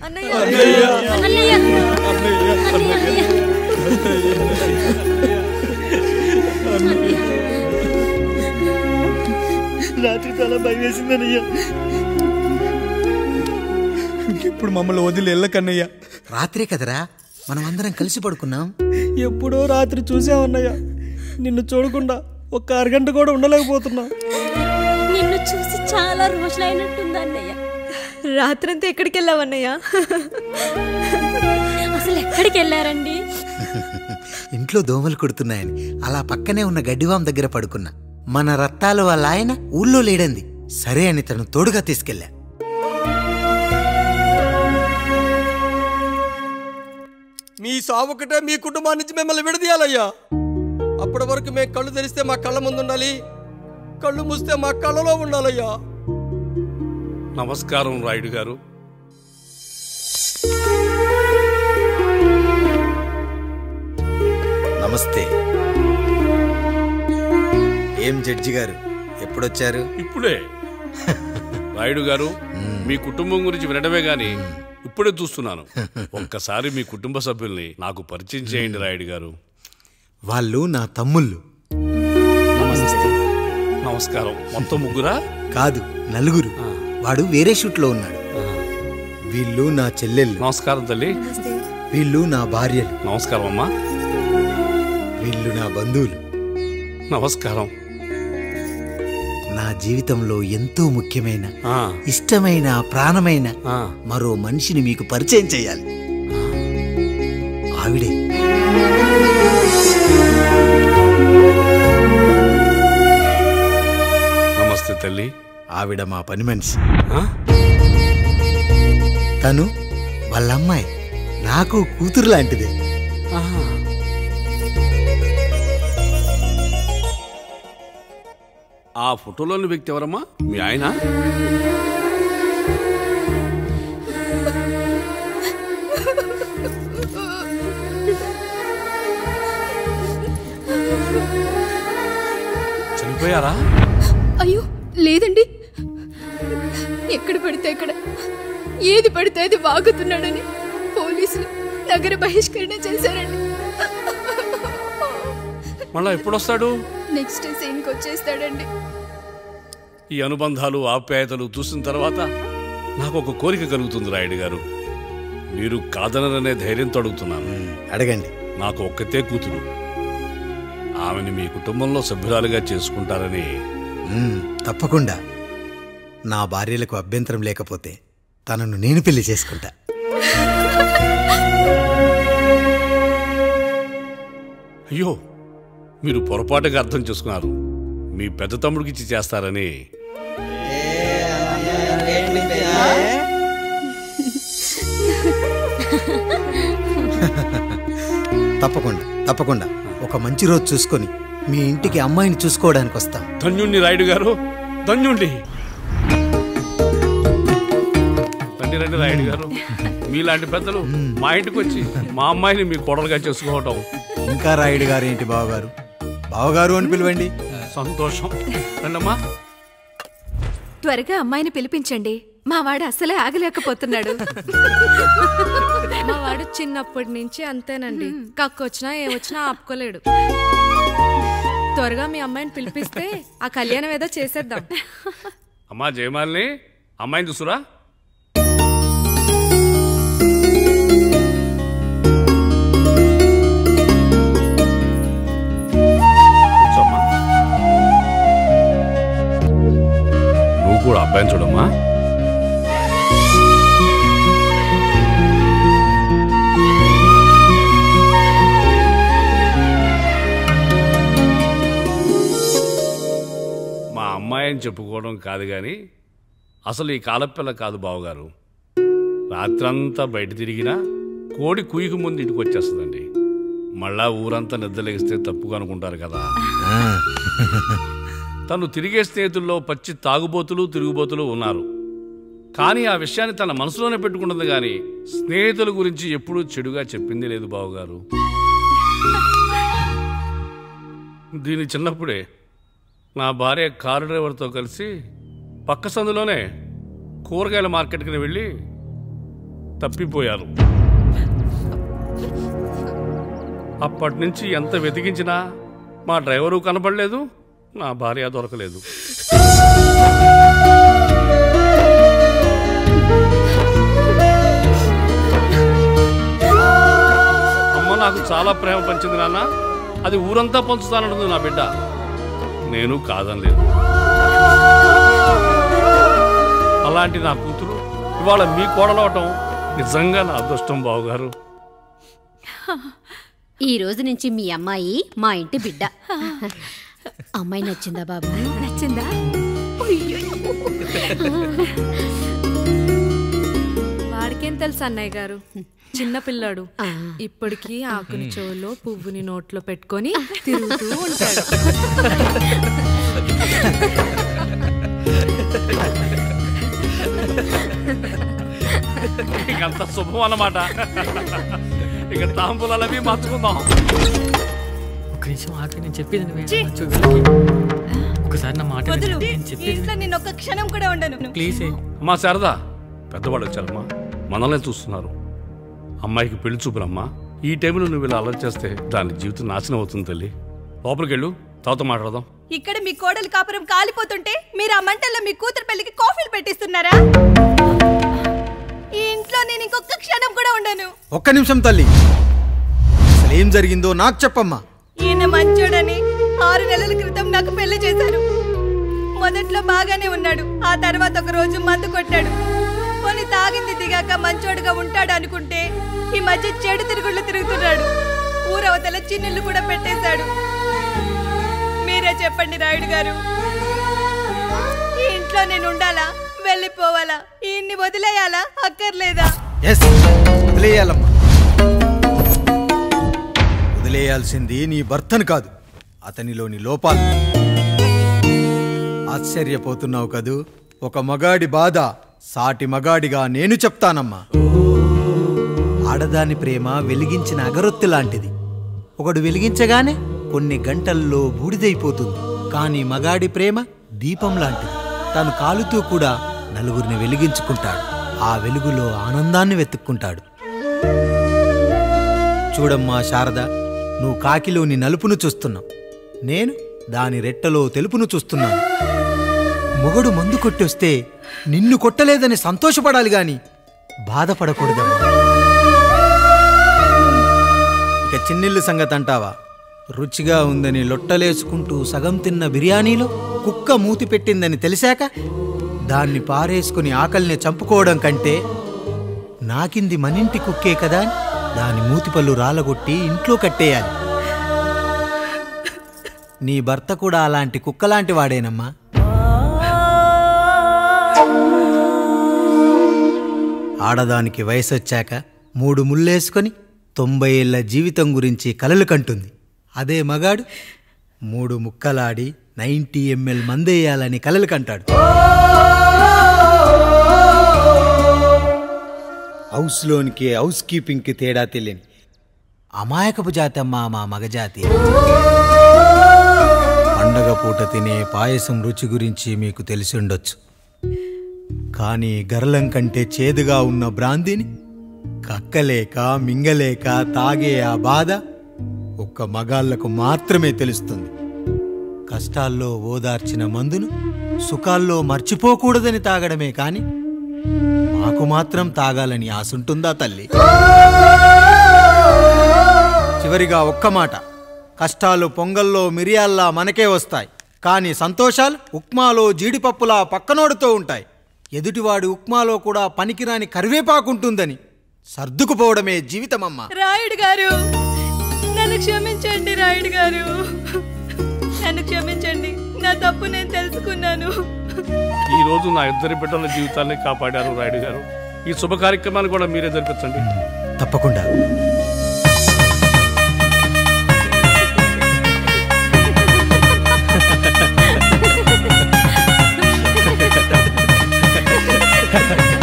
రాత్రి చాలా భయం వేసిందన్నయ్యా. ఇప్పుడు మమ్మల్ని వదిలి వెళ్ళకన్నయ్యా. రాత్రే కదరా మనం అందరం కలిసి పడుకున్నాం. ఎప్పుడో రాత్రి చూసామన్నయ్యా. నిన్ను చూడకుండా ఒక్క అరగంట కూడా ఉండలేకపోతున్నా. నిన్ను చూసి చాలా రోజులైనట్టుంది అన్నయ్య. రాత్రంతా ఎక్కడికి వెళ్ళావన్నయ్యా? అసలు ఎక్కడికి వెళ్ళారండి? ఇంట్లో దోమలు కుడుతున్నాయని అలా పక్కనే ఉన్న గడ్డివాం దగ్గర పడుకున్నా. మన రత్తాలు వాళ్ళ ఆయన ఊళ్ళో లేడంది. సరే అని తను తోడుగా తీసుకెళ్ళా. మీ సావుకటే మీ కుటుంబం నుంచి మిమ్మల్ని విడదీయాలయ్యా. అప్పటి వరకు మేము కళ్ళు తెరిస్తే మా కళ్ళ ముందు ఉండాలి, కళ్ళు మూస్తే మా కళ్ళలో ఉండాలయ్యా. నమస్కారం రాయుడు గారు. నమస్తే. ఏం జడ్జి గారు ఎప్పుడొచ్చారు? ఇప్పుడే. రాయుడు గారు మీ కుటుంబం గురించి వినడమే గాని ఇప్పుడే చూస్తున్నాను. ఒక్కసారి మీ కుటుంబ సభ్యుల్ని నాకు పరిచయం చేయండి రాయుడు గారు. వాళ్ళు నా తమ్ముళ్ళు. నమస్కారం. మొత్తం ముగ్గురా? కాదు, నలుగురు. వాడు వేరే షూట్లో ఉన్నాడు. వీళ్ళు నా చెల్లెళ్ళు. నమస్కారం తల్లి. వీళ్ళు నా భార్యలు. నమస్కారం అమ్మా. వీళ్ళు నా బంధువులు. నమస్కారం. నా జీవితంలో ఎంతో ముఖ్యమైన, ఇష్టమైన, ప్రాణమైన మరో మనిషిని మీకు పరిచయం చేయాలి. ఆవిడే. నమస్తే తల్లి. ఆవిడ మా పని మనిషి. తను వాళ్ళ అమ్మాయి. నాకు కూతురు లాంటిదే. ఆ ఫోటోలోని వ్యక్తి ఎవరమ్మా? మీ ఆయన? చనిపోయారా? అయ్యో లేదండి. ఎక్కడ పడితే అక్కడ, ఏది పడితే అది వాగుతున్నాడని పోలీసులు నగర బహిష్కరణ చేశారండి. మళ్ళా ఎప్పుడొస్తాడు? నెక్స్ట్ సీన్కి వచ్చేస్తాడండి. ఈ అనుబంధాలు, ఆప్యాయతలు చూసిన తర్వాత నాకు ఒక కోరిక కలుగుతుంది రాయుడు గారు. మీరు కాదనరనే ధైర్యంతో అడుగుతున్నాను. అడగండి. నాకు ఒక్కతే కూతురు. ఆమెని మీ కుటుంబంలో సభ్యురాలుగా చేసుకుంటారని. తప్పకుండా. నా భార్యలకు అభ్యంతరం లేకపోతే తనను నేను పెళ్లి చేసుకుంటా. అయ్యో, మీరు పొరపాటుగా అర్థం చేసుకున్నారు. మీ పెద్ద తమ్ముడికి ఇచ్చి చేస్తారని. తప్పకుండా తప్పకుండా ఒక మంచి రోజు చూసుకొని మీ ఇంటికి అమ్మాయిని చూసుకోవడానికి వస్తాం. ధన్యుణ్ణి రాయుడు గారు, ధన్యుణ్ణి. రండి రండి రాయుడు గారు. మీలాంటి పెద్దలు మా ఇంటికి వచ్చి మా అమ్మాయిని మీ కోడలుగా చేసుకోవటం. ఇంకా రాయుడు గారు ఏంటి బావగారు? బావగారు అని పిలవండి. సంతోషం. రండమ్మా. త్వరగా అమ్మాయిని పిలిపించండి. మా వాడు అసలే ఆగలేకపోతున్నాడు. మా వాడు చిన్నప్పటి నుంచి అంతేనండి. కక్కొచ్చినా ఏమొచ్చినా ఆపుకోలేడు. త్వరగా మీ అమ్మాయిని పిలిపిస్తే ఆ కళ్యాణం ఏదో చేసేద్దాం. అమ్మా జయమాలిని, అమ్మాయిని చూసురా. నువ్వు కూడా అబ్బాయిని చూడమ్మా. మా అమ్మాయి అని చెప్పుకోవడం కాదు కానీ అసలు ఈ కాలపిల్ల కాదు బావగారు. రాత్రంతా బయట తిరిగినా కోడి కుయ్యకు ముందు ఇంటికి వచ్చేస్తుందండి. మళ్ళా ఊరంతా నిద్రలేగిస్తే తప్పుగా అనుకుంటారు కదా. తను తిరిగే స్నేహితుల్లో పచ్చి తాగుబోతులు, తిరుగుబోతులు ఉన్నారు. కానీ ఆ విషయాన్ని తన మనసులోనే పెట్టుకుంటుంది కానీ స్నేహితుల గురించి ఎప్పుడూ చెడుగా చెప్పింది లేదు బావగారు. దీని చిన్నప్పుడే నా భార్య కారు డ్రైవర్తో కలిసి పక్క సందులోనే కూరగాయల మార్కెట్కి వెళ్ళి తప్పిపోయారు. అప్పటి నుంచి ఎంత వెతికించినా మా డ్రైవరు కనపడలేదు, నా భార్య దొరకలేదు. అమ్మ నాకు చాలా ప్రేమ పంచింది నాన్న, అది ఊరంతా పంచుతానంటుంది నా బిడ్డ. నేను కాదనలేదు. అలాంటి నా కూతురు ఇవాళ మీ కోడలవటం నిజంగా నా అదృష్టం బావగారు. ఈ రోజు నుంచి మీ అమ్మాయి మా ఇంటి బిడ్డ. అమ్మాయి నచ్చిందా బాబు? నచ్చిందా? వాడికేం తెలుసు అన్నయ్య గారు, చిన్న పిల్లాడు. ఇప్పటికీ ఆకుని చెవులో పువ్వుని నోట్లో పెట్టుకొని తిరుగుతూ ఉంటాడు. ఇంకంత శుభం అన్నమాట. ఇక తాంబూలాలవి మార్చుకుందాం. ఒక నిమిషం ఆగి, నేను చెప్పేది ఒకసారి నా మాట నేను ఒక్క క్షణం కూడా ఉండను. ప్లీజ్. అమ్మా శారదా, పెద్దవాళ్ళు వచ్చారమ్మా, మనల్ని చూస్తున్నారు. అమ్మాయికి పెళ్లి చూపురమ్మా. ఈ టైంలో నువ్వు ఇలా అలర్ట్ చేస్తే దాని జీవితం నాశనం అవుతుంది తల్లి. లోపలికి వెళ్ళు, తర్వాత మాట్లాడదాం. ఇక్కడ మీ కోడలు కాపురం కాలిపోతుంటే మీరు ఆ మంటల్లో మీ కూతురు పెళ్లికి కాఫీలు పెట్టిస్తున్నారా? ఈ ఇంట్లో నేను ఇంకొక క్షణం కూడా ఉండను. ఒక్క నిమిషం తల్లి, అసలు ఏం జరిగిందో నాకు చెప్పమ్మా. ఈయన మంచోడని 6 నెలల క్రితం నాకు పెళ్లి చేశారు. మొదట్లో బాగానే ఉన్నాడు, ఆ తర్వాత ఒక రోజు మందు కొట్టాడు. కొని తాగింది దిగాక మంచోడుగా ఉంటాడు అనుకుంటే ఈ మధ్య చెడు తిరుగుళ్ళు తిరుగుతున్నాడు. ఊరవతల చిన్నులు కూడా పెట్టేశాడు. మీరే చెప్పండి రాయుడు గారు, ఈ ఇంట్లో నేను ఉండాలా, వెళ్ళిపోవాలా, ఈయన్ని వదిలేయాలా, అక్కర్లేదా? వదిలేయాలమ్మా. వదిలేయాల్సింది నీ భర్తను కాదు, అతనిలోని లోపాలు. ఆశ్చర్యపోతున్నావు కదూ? ఒక మగాడి బాధ సాటి మగాడిగా నేను చెప్తానమ్మా. ఆడదాని ప్రేమ వెలిగించిన అగరొత్తి లాంటిది. ఒకడు వెలిగించగానే కొన్ని గంటల్లో బూడిదైపోతుంది. కానీ మగాడి ప్రేమ దీపం లాంటిది. తను కాలుతూ కూడా నలుగురిని వెలిగించుకుంటాడు. ఆ వెలుగులో ఆనందాన్ని వెతుక్కుంటాడు. చూడమ్మా శారద, నువ్వు కాకిలోని నలుపును చూస్తున్నావు, నేను దాని రెట్టలో తెలుపును చూస్తున్నాను. మొగడు మందు కొట్టొస్తే నిన్ను కొట్టలేదని సంతోషపడాలి గాని బాధపడకూడదమ్మా. ఇక చిన్నిల్లు సంగతి అంటావా? రుచిగా ఉందని లొట్టలేసుకుంటూ సగం తిన్న బిర్యానీలో కుక్క మూతి పెట్టిందని తెలిసాక దాన్ని పారేసుకుని ఆకలిని చంపుకోవడం కంటే నాకింది మనింటి కుక్కే కదా అని దాని మూతిపళ్ళు రాలగొట్టి ఇంట్లో కట్టేయాలి. నీ భర్త కూడా అలాంటి కుక్కలాంటి వాడేనమ్మా. ఆడదానికి వయసొచ్చాక 3 ముళ్ళేసుకొని 90 ఏళ్ల జీవితం గురించి కలలు కంటుంది. అదే మగాడు 3 ముక్కలాడి 90 ml మందేయాలని కలలు కంటాడు. హౌస్లోనికి హౌస్ కీపింగ్కి తేడా తెలియని అమాయకపు జాతమ్మా మా మగజాతి. పండగ పూట తినే పాయసం రుచి గురించి మీకు తెలిసి ఉండొచ్చు. కానీ గర్లం కంటే చేదుగా ఉన్న బ్రాందీని కక్కలేక మింగలేక తాగే ఆ బాధ ఒక్క మగాళ్లకు మాత్రమే తెలుస్తుంది. కష్టాల్లో ఓదార్చిన మందును సుఖాల్లో మర్చిపోకూడదని తాగడమే కాని మాకు మాత్రం తాగాలని ఆశుంటుందా తల్లి? చివరిగా ఒక్క మాట, కష్టాలు పొంగల్లో మిరియాల్లా మనకే వస్తాయి, కానీ సంతోషాలు ఉప్మాలో జీడిపప్పులా పక్కనోడుతూ ఉంటాయి. ఎదుటివాడి ఉప్మాలో కూడా పనికిరాని కరివేపాకుంటుందని సర్దుకుపోవడమే జీవితమమ్మా. రాయుడు గారు, నన్ను క్షమించండి. రాయుడు గారు, నన్ను క్షమించండి. నా తప్పు నేను తెలుసుకున్నాను. ఈ రోజు నా 2 బిడ్డల జీవితాన్ని కాపాడారు రాయుడు గారు. ఈ శుభ కార్యక్రమాన్ని కూడా మీరే జరిపించండి. తప్పకుండా. Ha ha ha.